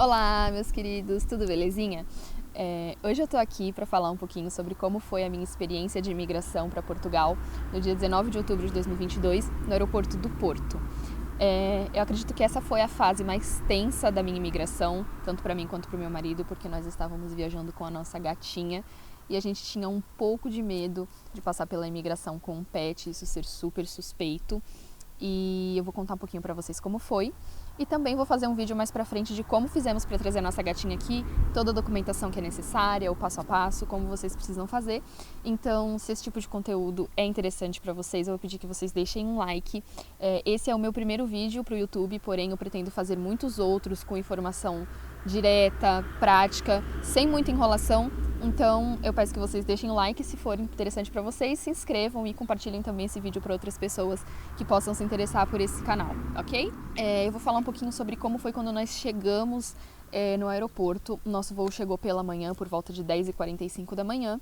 Olá, meus queridos, tudo belezinha? Hoje eu tô aqui para falar um pouquinho sobre como foi a minha experiência de imigração para Portugal no dia 19 de outubro de 2022, no aeroporto do Porto. Eu acredito que essa foi a fase mais tensa da minha imigração, tanto para mim quanto para o meu marido, porque nós estávamos viajando com a nossa gatinha e a gente tinha um pouco de medo de passar pela imigração com um pet, isso ser super suspeito. E eu vou contar um pouquinho pra vocês como foi. E também vou fazer um vídeo mais pra frente de como fizemos pra trazer a nossa gatinha aqui, toda a documentação que é necessária, o passo a passo, como vocês precisam fazer. Então, se esse tipo de conteúdo é interessante pra vocês, eu vou pedir que vocês deixem um like. Esse é o meu primeiro vídeo pro YouTube, porém eu pretendo fazer muitos outros com informação direta, prática, sem muita enrolação. Então eu peço que vocês deixem o like se for interessante para vocês, se inscrevam e compartilhem também esse vídeo para outras pessoas que possam se interessar por esse canal, ok? Eu vou falar um pouquinho sobre como foi quando nós chegamos no aeroporto. Nosso voo chegou pela manhã, por volta de 10h45 da manhã.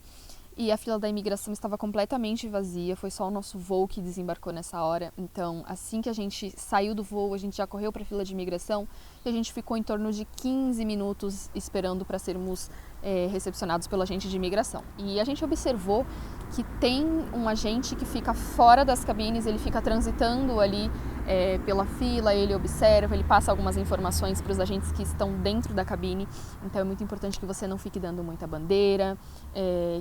E a fila da imigração estava completamente vazia, foi só o nosso voo que desembarcou nessa hora. Então, assim que a gente saiu do voo, a gente já correu para a fila de imigração e a gente ficou em torno de 15 minutos esperando para sermos recepcionados pelo agente de imigração. E a gente observou que tem um agente que fica fora das cabines, ele fica transitando ali pela fila, ele observa, ele passa algumas informações para os agentes que estão dentro da cabine. Então é muito importante que você não fique dando muita bandeira,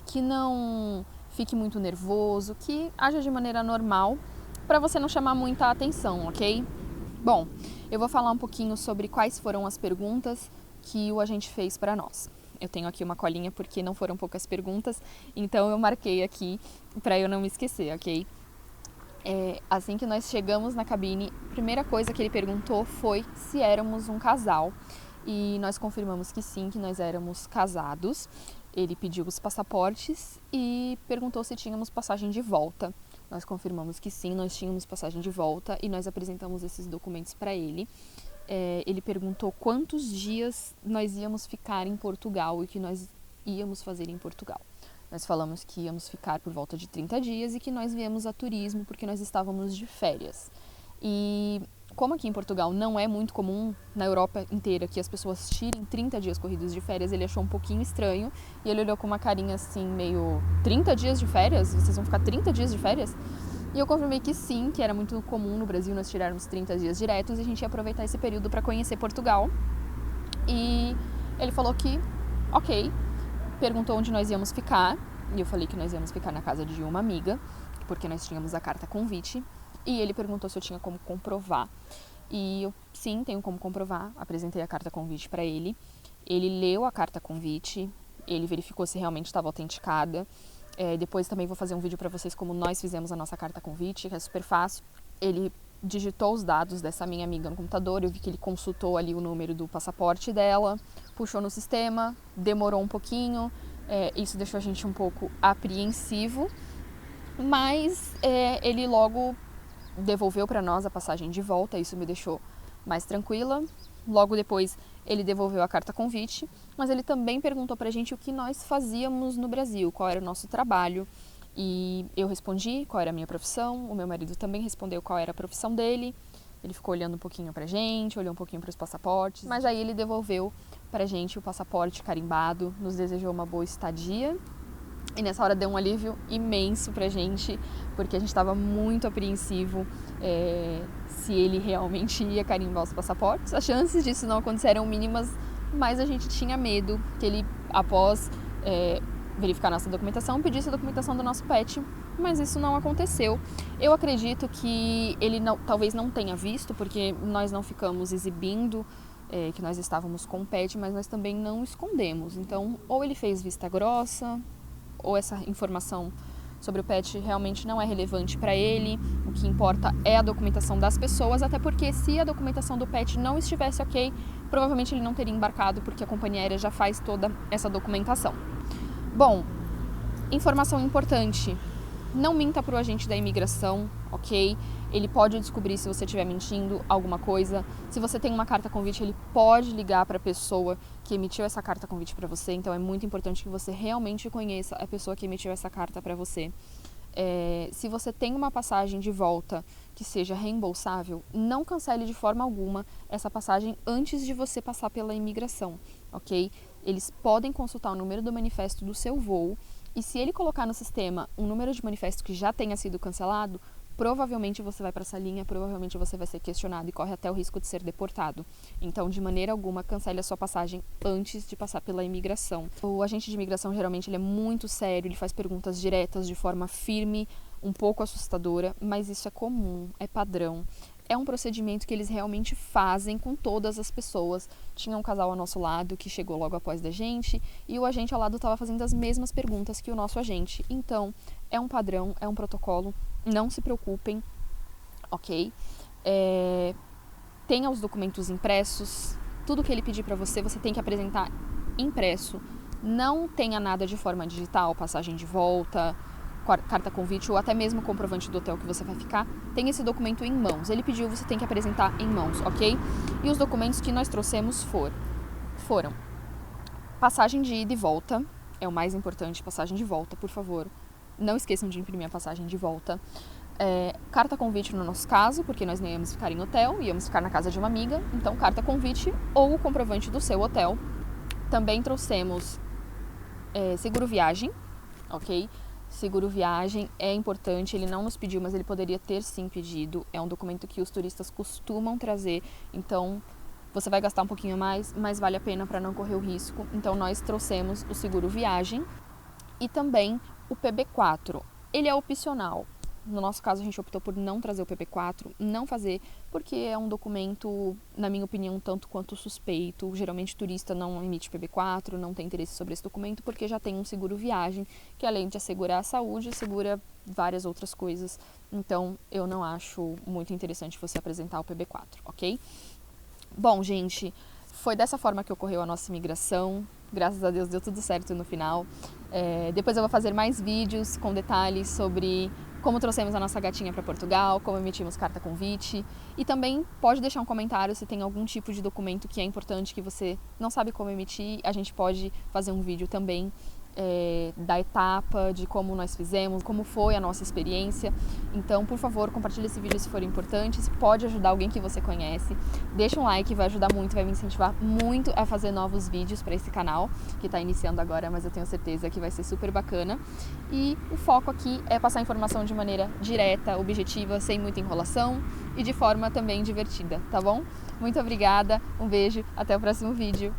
que não fique muito nervoso, que haja de maneira normal para você não chamar muita atenção, ok? Bom, eu vou falar um pouquinho sobre quais foram as perguntas que o agente fez para nós. Eu tenho aqui uma colinha porque não foram poucas perguntas, então eu marquei aqui para eu não me esquecer, ok? Assim que nós chegamos na cabine, a primeira coisa que ele perguntou foi se éramos um casal. E nós confirmamos que sim, que nós éramos casados. Ele pediu os passaportes e perguntou se tínhamos passagem de volta. Nós confirmamos que sim, nós tínhamos passagem de volta e nós apresentamos esses documentos para ele. Ele perguntou quantos dias nós íamos ficar em Portugal e que nós íamos fazer em Portugal. Nós falamos que íamos ficar por volta de 30 dias e que nós viemos a turismo porque nós estávamos de férias. E como aqui em Portugal não é muito comum, na Europa inteira, que as pessoas tirem 30 dias corridos de férias, ele achou um pouquinho estranho e ele olhou com uma carinha assim, meio 30 dias de férias? Vocês vão ficar 30 dias de férias? E eu confirmei que sim, que era muito comum no Brasil nós tirarmos 30 dias diretos e a gente ia aproveitar esse período para conhecer Portugal. E ele falou que, ok, perguntou onde nós íamos ficar, e eu falei que nós íamos ficar na casa de uma amiga, porque nós tínhamos a carta convite, e ele perguntou se eu tinha como comprovar. E eu, sim, tenho como comprovar, apresentei a carta convite para ele. Ele leu a carta convite, ele verificou se realmente estava autenticada. Depois também vou fazer um vídeo para vocês como nós fizemos a nossa carta convite, que é super fácil. Ele digitou os dados dessa minha amiga no computador, eu vi que ele consultou ali o número do passaporte dela, puxou no sistema, demorou um pouquinho, isso deixou a gente um pouco apreensivo, mas ele logo devolveu para nós a passagem de volta, isso me deixou mais tranquila. Logo depois ele devolveu a carta convite, mas ele também perguntou pra gente o que nós fazíamos no Brasil, qual era o nosso trabalho. E eu respondi qual era a minha profissão, o meu marido também respondeu qual era a profissão dele. Ele ficou olhando um pouquinho pra gente, olhou um pouquinho pros passaportes, mas aí ele devolveu pra gente o passaporte carimbado, nos desejou uma boa estadia. E nessa hora deu um alívio imenso pra gente, porque a gente estava muito apreensivo se ele realmente ia carimbar os passaportes. As chances disso não acontecer eram mínimas, mas a gente tinha medo que ele, após verificar nossa documentação, pedisse a documentação do nosso pet, mas isso não aconteceu. Eu acredito que ele talvez não tenha visto, porque nós não ficamos exibindo que nós estávamos com o pet, mas nós também não escondemos. Então, ou ele fez vista grossa, ou essa informação sobre o pet realmente não é relevante para ele, o que importa é a documentação das pessoas, até porque se a documentação do pet não estivesse ok, provavelmente ele não teria embarcado, porque a companhia aérea já faz toda essa documentação. Bom, informação importante, não minta para o agente da imigração, ok? Ele pode descobrir se você estiver mentindo alguma coisa. Se você tem uma carta convite, ele pode ligar para a pessoa que emitiu essa carta convite para você. Então é muito importante que você realmente conheça a pessoa que emitiu essa carta para você. Se você tem uma passagem de volta que seja reembolsável, não cancele de forma alguma essa passagem antes de você passar pela imigração, ok? Eles podem consultar o número do manifesto do seu voo e se ele colocar no sistema um número de manifesto que já tenha sido cancelado, provavelmente você vai para essa linha, provavelmente você vai ser questionado e corre até o risco de ser deportado. Então, de maneira alguma, cancele a sua passagem antes de passar pela imigração. O agente de imigração, geralmente, ele é muito sério, ele faz perguntas diretas, de forma firme, um pouco assustadora, mas isso é comum, é padrão. É um procedimento que eles realmente fazem com todas as pessoas. Tinha um casal ao nosso lado que chegou logo após da gente e o agente ao lado estava fazendo as mesmas perguntas que o nosso agente. Então, é um padrão, é um protocolo, não se preocupem, ok? Tenha os documentos impressos, tudo que ele pedir para você, você tem que apresentar impresso. Não tenha nada de forma digital, passagem de volta, carta convite ou até mesmo comprovante do hotel que você vai ficar, tem esse documento em mãos. Ele pediu, você tem que apresentar em mãos, ok? E os documentos que nós trouxemos foram passagem de ida e volta, é o mais importante, passagem de volta, por favor. Não esqueçam de imprimir a passagem de volta. Carta convite no nosso caso, porque nós não íamos ficar em hotel, íamos ficar na casa de uma amiga, então carta convite ou o comprovante do seu hotel. Também trouxemos seguro viagem, ok? Seguro viagem é importante, ele não nos pediu, mas ele poderia ter sim pedido. É um documento que os turistas costumam trazer, então você vai gastar um pouquinho mais, mas vale a pena para não correr o risco. Então nós trouxemos o seguro viagem e também o PB4. Ele é opcional. No nosso caso, a gente optou por não trazer o PB4, não fazer, porque é um documento, na minha opinião, um tanto quanto suspeito. Geralmente, turista não emite PB4, não tem interesse sobre esse documento, porque já tem um seguro viagem, que além de assegurar a saúde, assegura várias outras coisas. Então, eu não acho muito interessante você apresentar o PB4, ok? Bom, gente, foi dessa forma que ocorreu a nossa imigração. Graças a Deus deu tudo certo no final. Depois eu vou fazer mais vídeos com detalhes sobre como trouxemos a nossa gatinha para Portugal, como emitimos carta convite. E também pode deixar um comentário se tem algum tipo de documento que é importante que você não sabe como emitir. A gente pode fazer um vídeo também da etapa, de como nós fizemos, como foi a nossa experiência. Então, por favor, compartilhe esse vídeo se for importante, se pode ajudar alguém que você conhece. Deixa um like, vai ajudar muito, vai me incentivar muito a fazer novos vídeos para esse canal, que está iniciando agora, mas eu tenho certeza que vai ser super bacana. E o foco aqui é passar a informação de maneira direta, objetiva, sem muita enrolação e de forma também divertida, tá bom? Muito obrigada, um beijo, até o próximo vídeo.